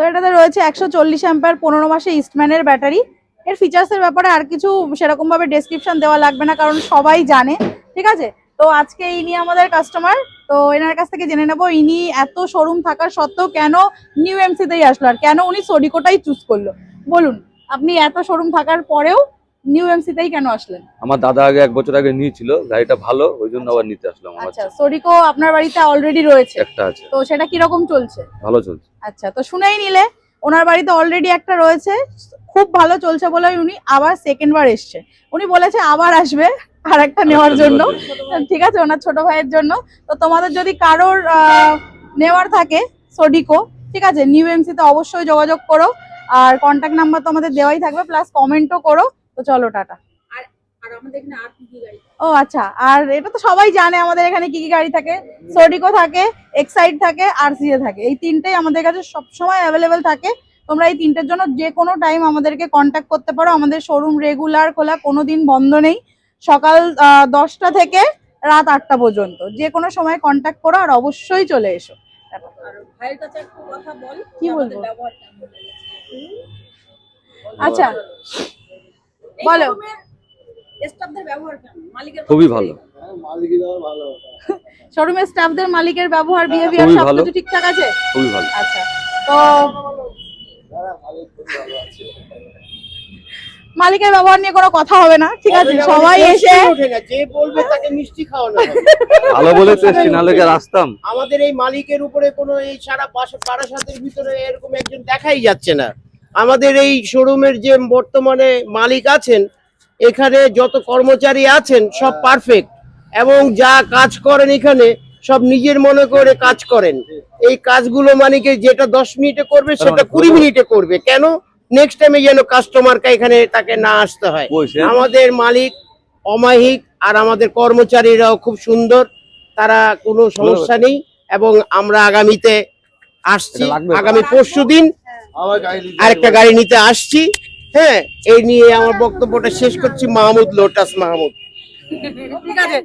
তো এটাতে রয়েছে 140 অ্যাম্পিয়ার 15 মাসে ইস্টম্যানের ব্যাটারি। এর ফিচার্সের ব্যাপারে আর কিছু সেরকম ভাবে ডেসক্রিপশন দেওয়া লাগবে না, কারণ সবাই জানে, ঠিক আছে। তো আজকে ইনি আমাদের কাস্টমার, তো এনার কাছ থেকে জেনে নেবো ইনি এত শোরুম থাকার সত্ত্বেও কেন নিউ এমসিতেই আসলো, আর কেন উনি সোডিকোটাই চুজ করলো। বলুন, আপনি এত শোরুম থাকার পরেও নিউ এমসিতেই কেন আসলেন? আমার দাদা আগে 1 বছর আগে নিয়েছিল, গাড়িটা ভালো, ওই জন্য আবার নিতে আসলাম। আচ্ছা, সোডিকো আপনার বাড়িতে অলরেডি রয়েছে? একটা আছে। তো সেটা কিরকম চলছে? ভালো চলছে। আচ্ছা, তো শুনেই নিলে ওনার বাড়িতে অলরেডি একটা রয়েছে, খুব ভালো চলছে বলে উনি আবার সেকেন্ড বার এসছে। উনি বলেছে আবার আসবে আর একটা নেওয়ার জন্য, ঠিক আছে, ওনার ছোট ভাইয়ের জন্য। তো তোমাদের যদি কারোর নেওয়ার থাকে সোডিকো, ঠিক আছে, নিউ এমসিতে অবশ্যই যোগাযোগ করো, আর কন্ট্যাক্ট নাম্বার তো আমাদের দেওয়াই থাকবে, প্লাস কমেন্টও করো। তো চলো, টাটা। ও আচ্ছা, আর এটা তো সবাই জানে আমাদের এখানে কি কি গাড়ি থাকে। সোডিকো থাকে, এক্সাইড থাকে, আরসিএ থাকে, এই তিনটেই আমাদের কাছে সবসময় অ্যাভেলেবেল থাকে। তোমরা এই তিনটের জন্য যে কোনো টাইম আমাদেরকে কন্ট্যাক্ট করতে পারো। আমাদের শোরুম রেগুলার খোলা, কোনো দিন বন্ধ নেই। সকাল 10টা থেকে রাত 8টা পর্যন্ত যে কোনো সময় কন্ট্যাক্ট করো, আর অবশ্যই চলে এসো। কি বলবো? আচ্ছা বলো। খুবই ভালো। শোরুমের স্টাফদের, মালিকের ব্যবহার, বিহেভিয়ার সবকিছু ঠিকঠাক আছে? খুবই ভালো। আচ্ছা, তো মালিকের ব্যবহার নিয়ে কোনো কথা হবে না, ঠিক আছে। সবাই এসে যে বলবে তাকে মিষ্টি খাওয়ানো হবে। ভালো বলে চেষ্টা নালে কি আসতাম। আমাদের এই মালিকের উপরে কোনো এই সারা বারাসাতের ভিতরে এরকম একজন দেখাই যাচ্ছে না। আমাদের এই শোরুমের যে বর্তমানে মালিক আছেন, এখানে যত কর্মচারী আছেন সব পারফেক্ট, এবং যা কাজ করেন এখানে সব নিজের মনে করে কাজ করেন। এই কাজগুলো মালিকের যেটা 10 মিনিটে করবে সেটা 20 মিনিটে করবে। কেন? নেক্সট টাইমে যেন কাস্টমারকে এখানে তাকে না আসতে হয়। আমাদের মালিক অমায়িক, আর আমাদের কর্মচারীরাও খুব সুন্দর, তারা কোনো সমস্যা নেই। এবং আমরা আগামীতে আসছি, আগামী পরশুদিন আরেকটা গাড়ি নিতে আসছি। হ্যাঁ, এই নিয়ে আমার বক্তব্যটা শেষ করছি। মাহমুদ, লোটাস মাহমুদ। ঠিক আছে।